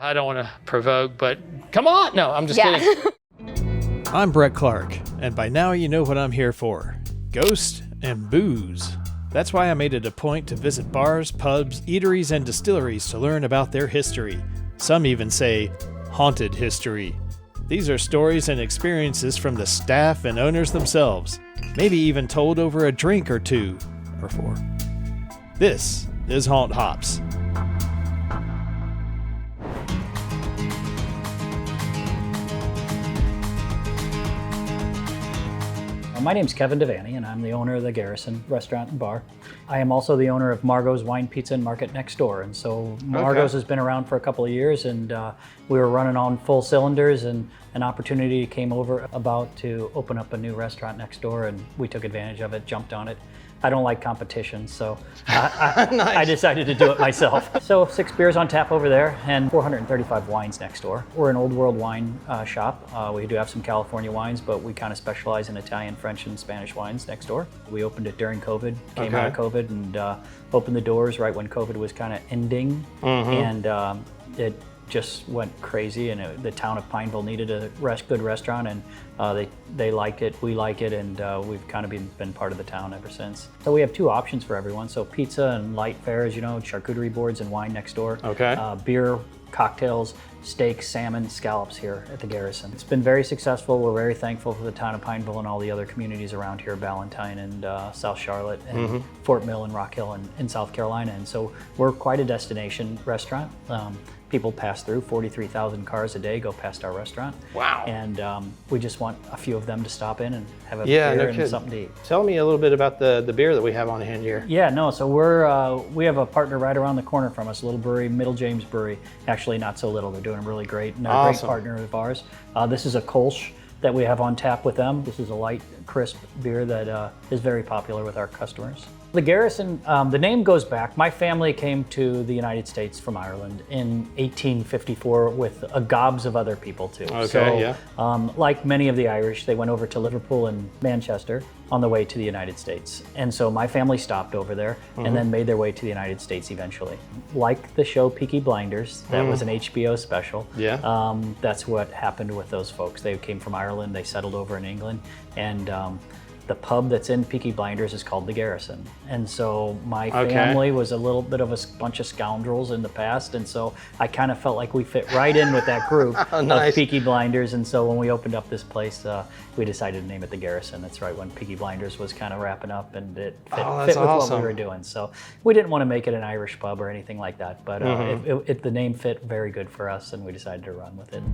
I don't want to provoke, but come on. No, I'm just kidding. I'm Brett Clark, and by now you know what I'm here for. Ghost and booze. That's why I made it a point to visit bars, pubs, eateries, and distilleries to learn about their history. Some even say haunted history. These are stories and experiences from the staff and owners themselves, maybe even told over a drink or two, or four. This is Haunt Hops. My name's Kevin Devaney, and I'm the owner of the Garrison Restaurant and Bar. I am also the owner of Margot's Wine, Pizza, and Market next door. And so Margot's has been around for a couple of years, and we were running on full cylinders, and an opportunity came about to open up a new restaurant next door, and we took advantage of it, jumped on it. I don't like competition, so I decided to do it myself. So 6 beers on tap over there and 435 wines next door. We're an old world wine shop. We do have some California wines, but we kind of specialize in Italian, French, and Spanish wines next door. We opened it during COVID, came out of COVID, and opened the doors right when COVID was kind of ending. And it just went crazy, and the town of Pineville needed a good restaurant, and they like it, we like it, and we've kind of been part of the town ever since. So we have 2 options for everyone. So pizza and light fare, as you know, charcuterie boards and wine next door. Beer, cocktails, steak, salmon, scallops here at the Garrison. It's been very successful. We're very thankful for the town of Pineville and all the other communities around here, Ballantyne and South Charlotte and Fort Mill and Rock Hill in South Carolina. And so we're quite a destination restaurant. People pass through, 43,000 cars a day go past our restaurant. Wow. And we just want a few of them to stop in and have a beer and something to eat. Tell me a little bit about the beer that we have on hand here. So we have a partner right around the corner from us, a little brewery, Middle James Brewery. Actually, not so little, they're doing really great, and they're a great partner of ours. This is a Kolsch that we have on tap with them. This is a light, crisp beer that is very popular with our customers. The Garrison, the name goes back. My family came to the United States from Ireland in 1854 with gobs of other people too. Like many of the Irish, they went over to Liverpool and Manchester on the way to the United States. And so my family stopped over there and then made their way to the United States eventually. Like the show Peaky Blinders, that was an HBO special. That's what happened with those folks. They came from Ireland, they settled over in England, and the pub that's in Peaky Blinders is called the Garrison. And so my family was a little bit of a bunch of scoundrels in the past, and so I kind of felt like we fit right in with that group of Peaky Blinders. And so when we opened up this place, we decided to name it the Garrison. That's right when Peaky Blinders was kind of wrapping up, and it fit with what we were doing. So we didn't want to make it an Irish pub or anything like that, but the name fit very good for us, and we decided to run with it.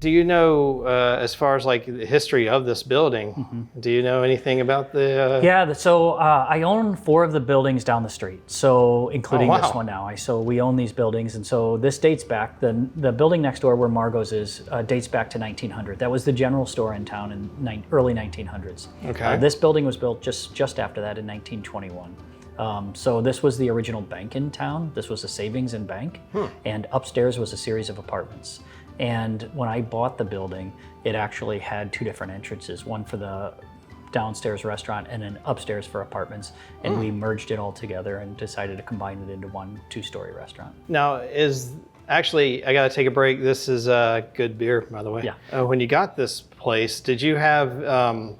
Do you know, as far as like the history of this building, do you know anything about the... So I own 4 of the buildings down the street, so including this one now. So we own these buildings, and so this dates back, the building next door where Margot's is, dates back to 1900. That was the general store in town in early 1900s. This building was built just after that in 1921. So this was the original bank in town. This was a savings and bank, and upstairs was a series of apartments. And when I bought the building, it actually had 2 different entrances, one for the downstairs restaurant and then upstairs for apartments. And we merged it all together and decided to combine it into one 2-story restaurant. Now, I got to take a break. This is a good beer, by the way. When you got this place, did you have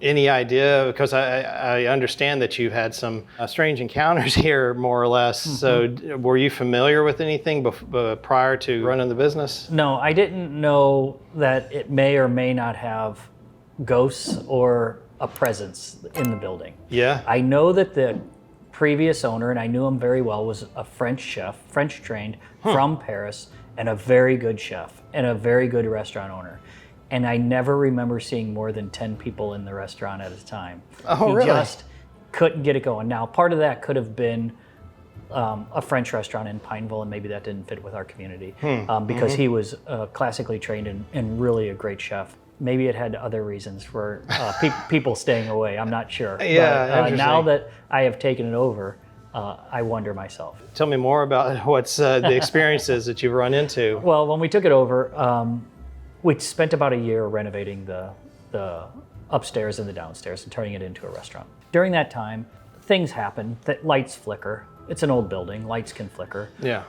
any idea, because I understand that you had some strange encounters here, more or less. So were you familiar with anything prior to running the business? No, I didn't know that it may or may not have ghosts or a presence in the building. I know that the previous owner, and I knew him very well, was a French chef, French trained from Paris, and a very good chef and a very good restaurant owner. And I never remember seeing more than 10 people in the restaurant at a time. He just couldn't get it going. Now, part of that could have been a French restaurant in Pineville, and maybe that didn't fit with our community because he was classically trained and really a great chef. Maybe it had other reasons for people staying away. I'm not sure. But now that I have taken it over, I wonder myself. Tell me more about what's the experiences that you've run into. Well, when we took it over, we spent about a year renovating the upstairs and the downstairs and turning it into a restaurant. During that time, things happen, that lights flicker. It's an old building, lights can flicker. Yeah.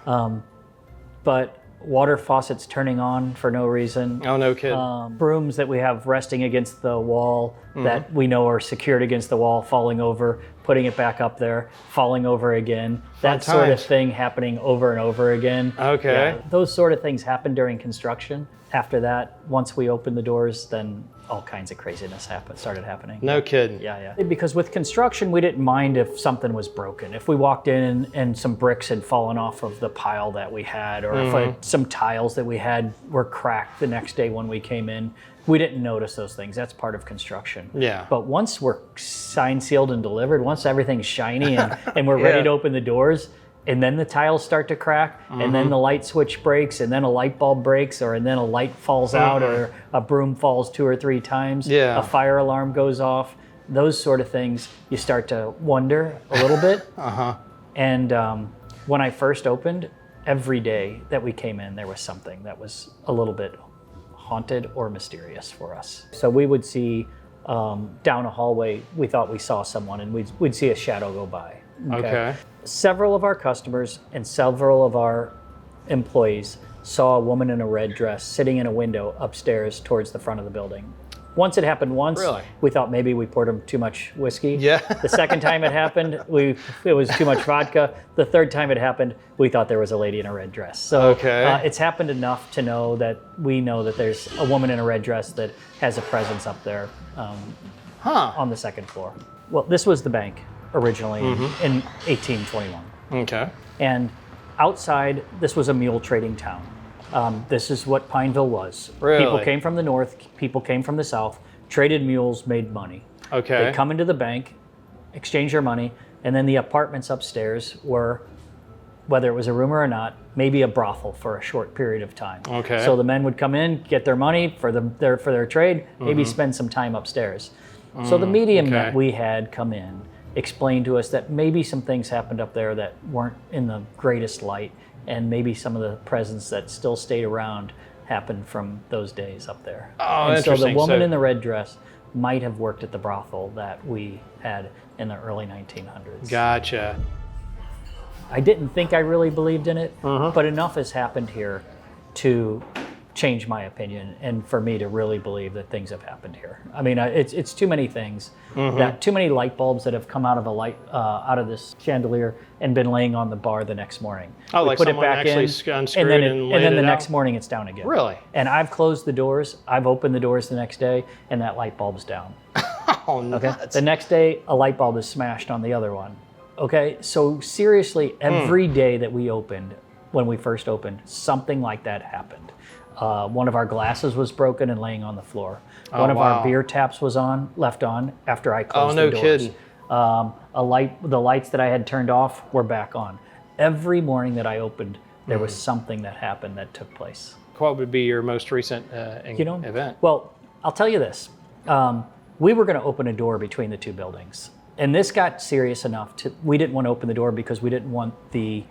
But water faucets turning on for no reason. Oh, no kidding. Brooms that we have resting against the wall that we know are secured against the wall, falling over, putting it back up there, falling over again. That sort of thing happening over and over again. Okay. Yeah, those sort of things happen during construction. After that, once we opened the doors, then all kinds of craziness started happening. No kidding. Yeah. Because with construction, we didn't mind if something was broken. If we walked in and some bricks had fallen off of the pile that we had, or if some tiles that we had were cracked the next day when we came in, we didn't notice those things. That's part of construction. Yeah. But once we're signed, sealed, and delivered, once everything's shiny and we're ready to open the doors, and then the tiles start to crack, and then the light switch breaks, and then a light bulb breaks, and then a light falls out, or a broom falls 2 or 3 times, a fire alarm goes off, those sort of things, you start to wonder a little bit. And when I first opened, every day that we came in, there was something that was a little bit haunted or mysterious for us. So we would see down a hallway, we thought we saw someone, and we'd see a shadow go by. Okay. Several of our customers and several of our employees saw a woman in a red dress sitting in a window upstairs towards the front of the building. Once it happened once, we thought maybe we poured them too much whiskey. Yeah. The second time it happened, it was too much vodka. The third time it happened, we thought there was a lady in a red dress. So it's happened enough to know that we know that there's a woman in a red dress that has a presence up there on the second floor. Well, this was the bank originally in 1821. Okay. And outside, this was a mule trading town. This is what Pineville was. Really? People came from the north, people came from the south, traded mules, made money. Okay. They'd come into the bank, exchange their money, and then the apartments upstairs were, whether it was a room or not, maybe a brothel for a short period of time. Okay. So the men would come in, get their money for their trade, maybe spend some time upstairs. So the medium that we had come in explained to us that maybe some things happened up there that weren't in the greatest light, and maybe some of the presence that still stayed around happened from those days up there. Oh, and interesting. So the woman in the red dress might have worked at the brothel that we had in the early 1900s. Gotcha. I didn't think I really believed in it, but enough has happened here to change my opinion and for me to really believe that things have happened here. I mean, it's too many things, that too many light bulbs that have come out of out of this chandelier and been laying on the bar the next morning. Oh, we like put someone it back actually in, unscrewed and then the next out? morning it's down again. Really? And I've closed the doors, I've opened the doors the next day, and that light bulb's down. Oh, nuts. Okay. The next day, a light bulb is smashed on the other one. Okay. So seriously, every day that we opened, when we first opened, something like that happened. One of our glasses was broken and laying on the floor. One of our beer taps was left on after I closed the doors. Kidding. The lights that I had turned off were back on. Every morning that I opened, there was something that happened that took place. What would be your most recent event? Well, I'll tell you this. We were going to open a door between the two buildings. And this got serious enough we didn't want to open the door because we didn't want the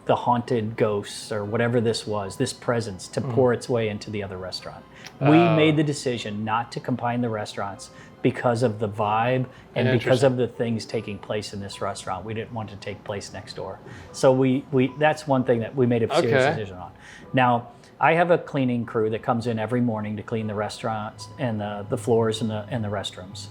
haunted ghosts or whatever this was, this presence, to pour its way into the other restaurant. We made the decision not to combine the restaurants because of the vibe and because of the things taking place in this restaurant. We didn't want to take place next door. So we that's one thing that we made a serious decision on. Now, I have a cleaning crew that comes in every morning to clean the restaurants and the floors and the restrooms.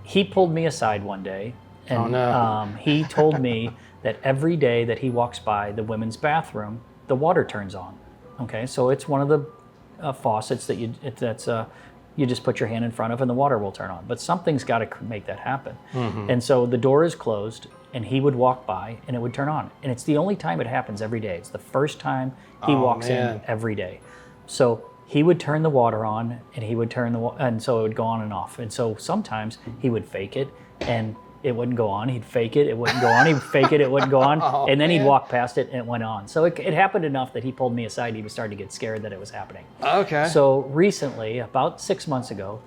He pulled me aside one day and he told me that every day that he walks by the women's bathroom, the water turns on. Okay, so it's one of the faucets that you just put your hand in front of and the water will turn on. But something's got to make that happen. And so the door is closed and he would walk by and it would turn on. And it's the only time it happens every day. It's the first time he walks in every day. So he would turn the water on and he would and so it would go on and off. And so sometimes he would fake it and it wouldn't go on. He'd fake it, it wouldn't go on. He'd fake it, it wouldn't go on. And then he'd walk past it and it went on. So it happened enough that he pulled me aside. He was starting to get scared that it was happening. Okay. So recently, about 6 months ago,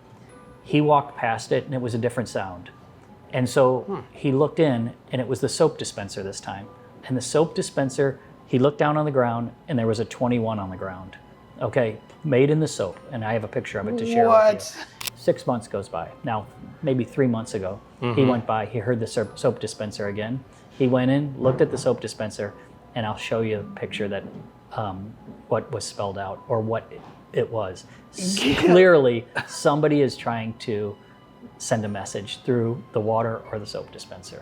he walked past it and it was a different sound. And so he looked in and it was the soap dispenser this time. And the soap dispenser, he looked down on the ground and there was a 21 on the ground. Okay, made in the soap. And I have a picture of it to share with you. 6 months goes by. Now, maybe 3 months ago, he went by, he heard the soap dispenser again. He went in, looked at the soap dispenser, and I'll show you a picture that what was spelled out or what it was. Clearly, somebody is trying to send a message through the water or the soap dispenser.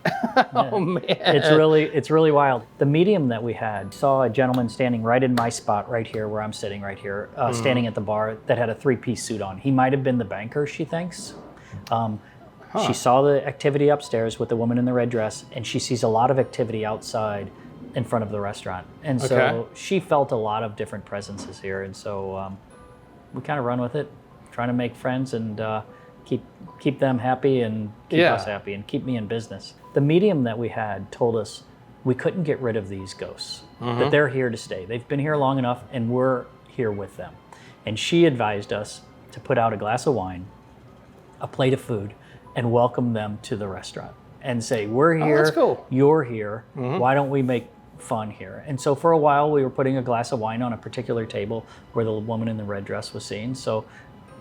Oh man, It's really wild. The medium that we had saw a gentleman standing right in my spot right here where I'm sitting right here, standing at the bar that had a 3-piece suit on. He might have been the banker, she thinks. She saw the activity upstairs with the woman in the red dress, and she sees a lot of activity outside in front of the restaurant. And so she felt a lot of different presences here. And so we kind of run with it, trying to make friends and keep them happy and keep us happy and keep me in business. The medium that we had told us we couldn't get rid of these ghosts, that they're here to stay. They've been here long enough and we're here with them. And she advised us to put out a glass of wine, a plate of food, and welcome them to the restaurant and say, we're here, that's cool. You're here, why don't we make fun here? And so for a while we were putting a glass of wine on a particular table where the woman in the red dress was seen. So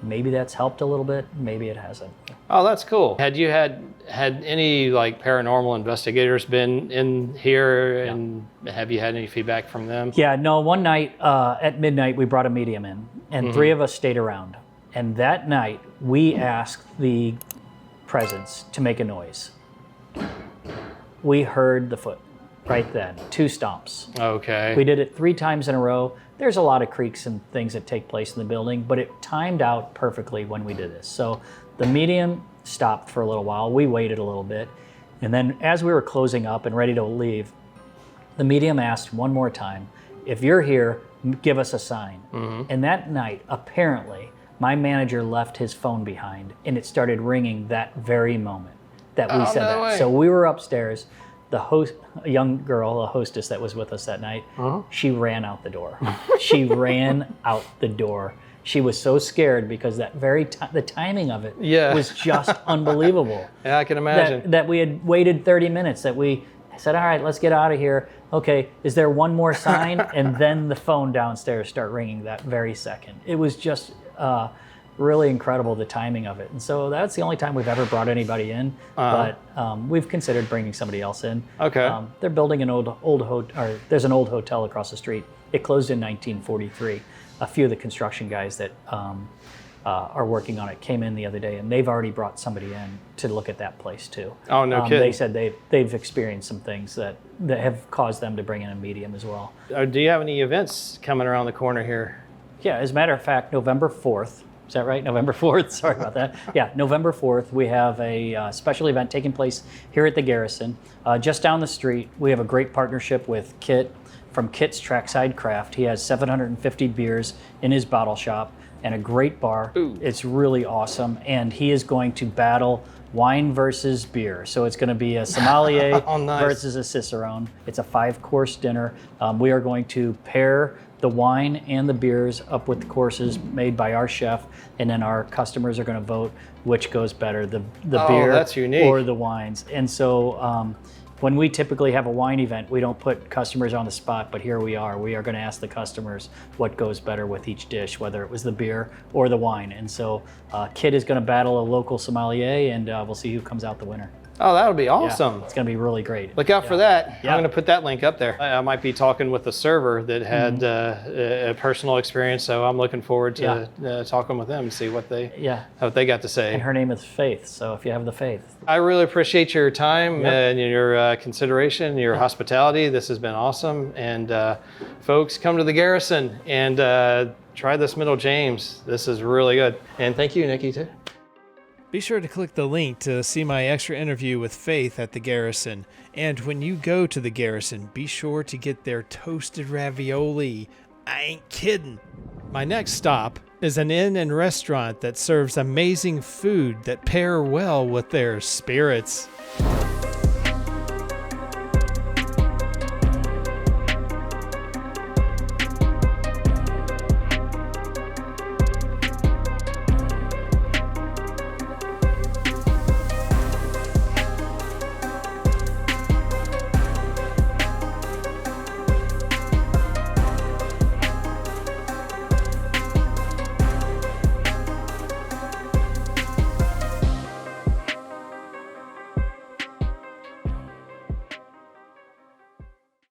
maybe that's helped a little bit, maybe it hasn't. Oh, that's cool. Had you had any like paranormal investigators been in here, and have you had any feedback from them? Yeah, no, one night at midnight we brought a medium in, and 3 of us stayed around. And that night we asked the presence to make a noise. We heard the foot right then, 2 stomps. Okay. We did it 3 times in a row. There's a lot of creaks and things that take place in the building, but it timed out perfectly when we did this. So the medium stopped for a little while. We waited a little bit. And then as we were closing up and ready to leave, the medium asked one more time, if you're here, give us a sign. And that night, apparently, my manager left his phone behind and it started ringing that very moment that we said that. Way. So we were upstairs. The host, a young girl, a hostess that was with us that night, she ran out the door. She ran out the door. She was so scared because that the timing of it was just unbelievable. Yeah, I can imagine. That we had waited 30 minutes, that we said, all right, let's get out of here. Okay, is there one more sign? And then the phone downstairs start ringing that very second. It was just really incredible, the timing of it. And so that's the only time we've ever brought anybody in, but we've considered bringing somebody else in. Okay. They're building an there's an old hotel across the street. It closed in 1943. A few of the construction guys that are working on it came in the other day, and they've already brought somebody in to look at that place too. Oh, no kidding. They said they've experienced some things that have caused them to bring in a medium as well. Do you have any events coming around the corner here? Yeah, as a matter of fact, November 4th, is that right? November 4th, sorry about that. Yeah, November 4th, we have a special event taking place here at the Garrison. Just down the street, we have a great partnership with Kit from Kit's Trackside Craft. He has 750 beers in his bottle shop and a great bar. Ooh. It's really awesome. And he is going to battle wine versus beer. So it's going to be a sommelier Nice. versus a cicerone. It's a 5-course dinner. We are going to pair the wine and the beers up with the courses made by our chef, and then our customers are going to vote which goes better, the beer that's unique. or the wines. And so when we typically have a wine event, we don't put customers on the spot, but here we are. We are going to ask the customers what goes better with each dish, whether it was the beer or the wine. And so Kit is going to battle a local sommelier, and we'll see who comes out the winner. Oh, that'll be awesome. Yeah, it's going to be really great. Look out for that. Yeah. I'm going to put that link up there. I might be talking with the server that had a personal experience, so I'm looking forward to talking with them and see what they got to say. And her name is Faith, so if you have the faith. I really appreciate your time and your consideration, your hospitality. This has been awesome. And folks, come to the Garrison and try this Middle James. This is really good. And thank you, Nikki, too. Be sure to click the link to see my extra interview with Faith at the Garrison. And when you go to the Garrison, be sure to get their toasted ravioli. I ain't kidding. My next stop is an inn and restaurant that serves amazing food that pair well with their spirits.